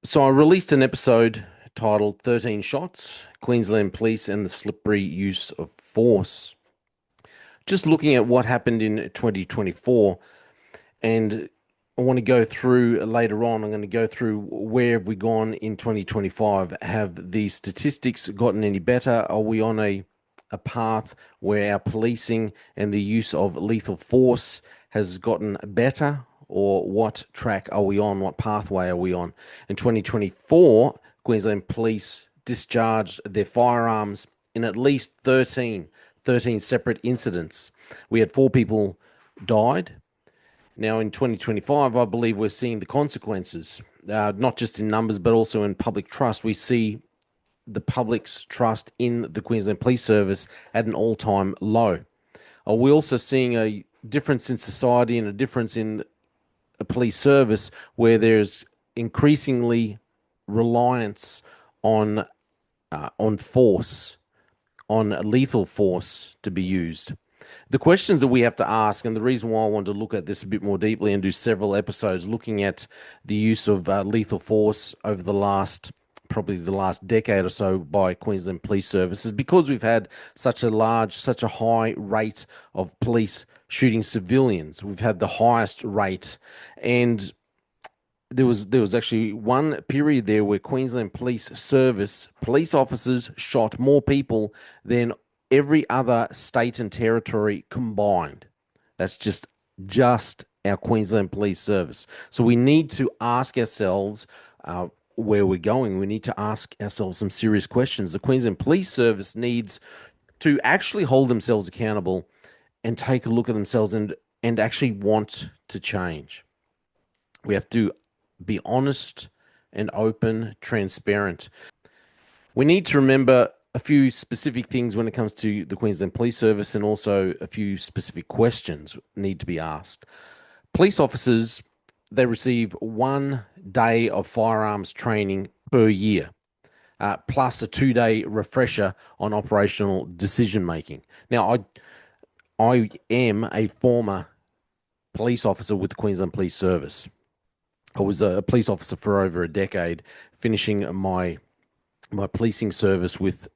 So I released an episode titled 13 Shots, Queensland Police and the Slippery Use of Force. Just looking at what happened in 2024, and I want to go through later on. I'm going to go through where have we gone in 2025? Have the statistics gotten any better? Are we on a path where our policing and the use of lethal force has gotten better? Or what track are we on? What pathway are we on? In 2024, Queensland Police discharged their firearms in at least 13 separate incidents. We had 4 people died. Now, in 2025, I believe we're seeing the consequences, not just in numbers, but also in public trust. We see the public's trust in the Queensland Police Service at an all-time low. Are we also seeing a difference in society and a difference in a police service where there's increasingly reliance on force, on lethal force to be used? The questions that we have to ask, and the reason why I want to look at this a bit more deeply and do several episodes looking at the use of lethal force over probably the last decade or so by Queensland Police Service, is because we've had such a high rate of police shooting civilians. We've had the highest rate, and there was actually one period there where Queensland Police Service police officers shot more people than every other state and territory combined. That's just our Queensland Police Service. So we need to ask ourselves where we're going. We need to ask ourselves some serious questions. The Queensland Police Service needs to actually hold themselves accountable and take a look at themselves and actually want to change. We have to be honest and open, transparent. We need to remember a few specific things when it comes to the Queensland Police Service, and also a few specific questions need to be asked. Police officers, they receive 1 day of firearms training per year, plus a 2-day refresher on operational decision making. Now, I am a former police officer with the Queensland Police Service. I was a police officer for over a decade, finishing my policing service with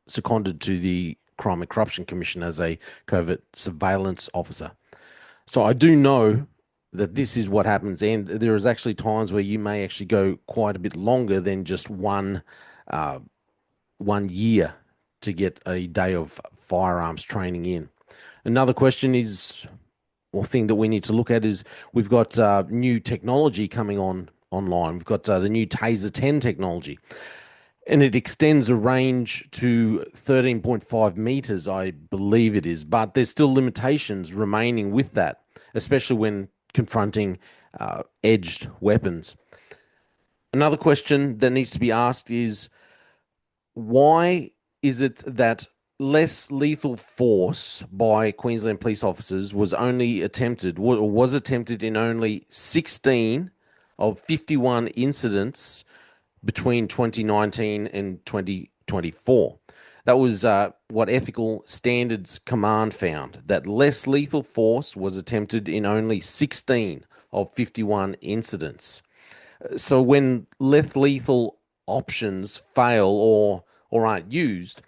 seconded to the Crime and Corruption Commission as a covert surveillance officer. So I do know that this is what happens, and there is actually times where you may actually go quite a bit longer than just one year to get a day of firearms training in. Another question is, or thing that we need to look at, is we've got new technology coming online. We've got the new Taser 10 technology, and it extends a range to 13.5 meters, I believe it is. But there's still limitations remaining with that, especially when confronting edged weapons. Another question that needs to be asked is, why is it that less lethal force by Queensland police officers was attempted in only 16 of 51 incidents between 2019 and 2024? That was what Ethical Standards Command found, that less lethal force was attempted in only 16 of 51 incidents. So when less lethal options fail or aren't used,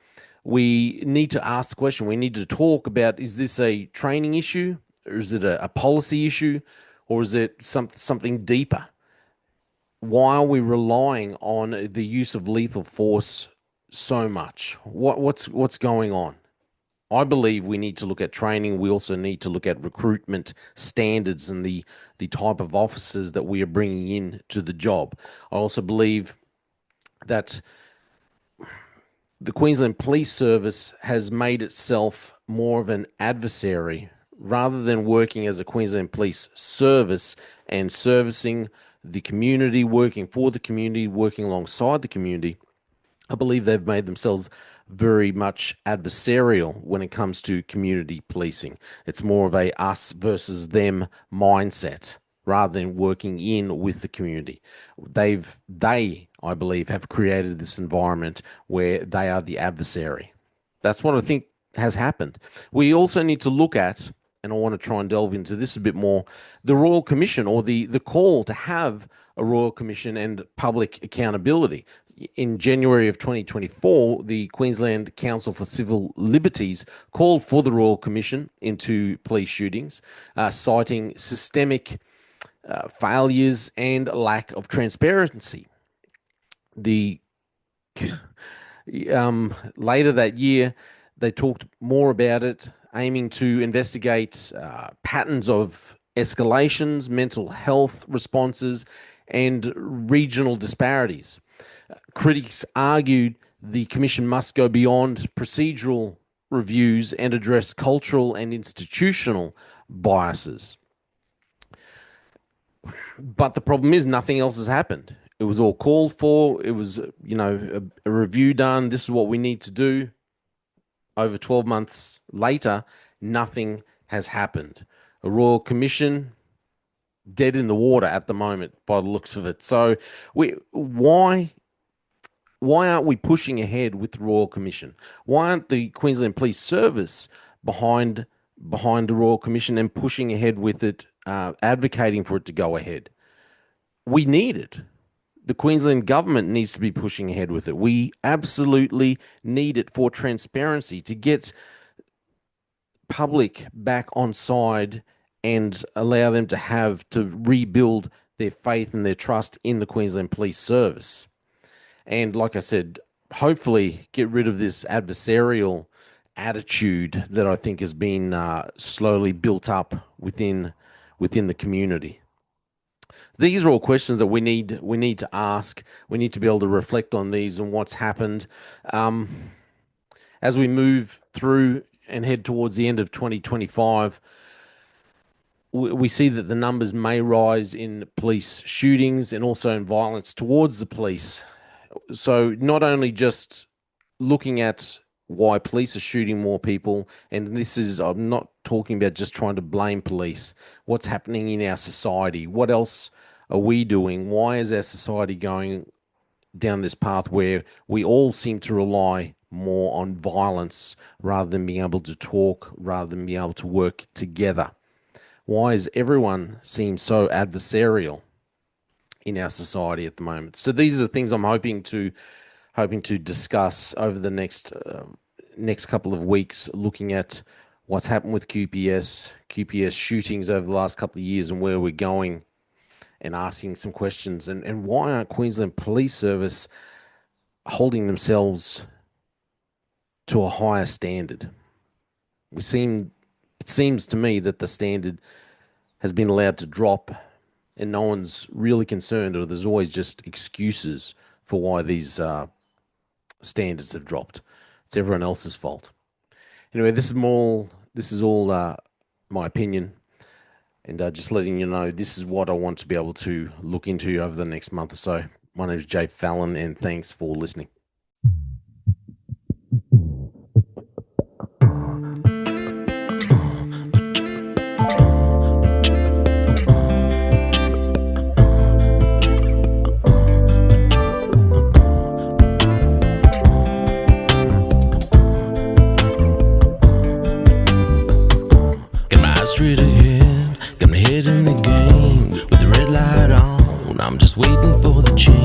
we need to ask the question. We need to talk about, is this a training issue, or is it a policy issue, or is it something deeper? Why are we relying on the use of lethal force so much? What's going on? I believe we need to look at training. We also need to look at recruitment standards and the type of officers that we are bringing in to the job. I also believe that the Queensland Police Service has made itself more of an adversary rather than working as a Queensland Police Service and servicing the community, working for the community, working alongside the community. I believe they've made themselves very much adversarial when it comes to community policing. It's more of a us versus them mindset rather than working in with the community. I believe, have created this environment where they are the adversary. That's what I think has happened. We also need to look at and I want to try and delve into this a bit more, the Royal Commission, or the call to have a Royal Commission and public accountability. In January of 2024, the Queensland Council for Civil Liberties called for the Royal Commission into police shootings, citing systemic failures and lack of transparency. The later that year, they talked more about it, aiming to investigate patterns of escalations, mental health responses, and regional disparities. Critics argued the Commission must go beyond procedural reviews and address cultural and institutional biases. But the problem is nothing else has happened. It was all called for. It was, a review done. This is what we need to do. Over 12 months later, nothing has happened. A Royal Commission, dead in the water at the moment by the looks of it. So why aren't we pushing ahead with the Royal Commission? Why aren't the Queensland Police Service behind the Royal Commission and pushing ahead with it, advocating for it to go ahead? We need it. The Queensland government needs to be pushing ahead with it. We absolutely need it for transparency, to get public back on side and allow them to rebuild their faith and their trust in the Queensland Police Service. And like I said, hopefully get rid of this adversarial attitude that I think has been slowly built up within the community. These are all questions that we need to ask. We need to be able to reflect on these and what's happened. As we move through and head towards the end of 2025, we see that the numbers may rise in police shootings and also in violence towards the police. So not only just looking at why police are shooting more people, and I'm not talking about just trying to blame police. What's happening in our society? What else are we doing? Why is our society going down this path where we all seem to rely more on violence rather than being able to talk, rather than being able to work together? Why is everyone seem so adversarial in our society at the moment? So these are the things I'm hoping to discuss over the next couple of weeks, looking at what's happened with QPS shootings over the last couple of years and where we're going, and asking some questions. And why aren't Queensland Police Service holding themselves to a higher standard? It seems to me that the standard has been allowed to drop and no one's really concerned, or there's always just excuses for why these standards have dropped. It's everyone else's fault. Anyway, this is all my opinion, and just letting you know this is what I want to be able to look into over the next month or so. My name is J Fallon, and thanks for listening. Straight ahead, got my head in the game with the red light on. I'm just waiting for the change.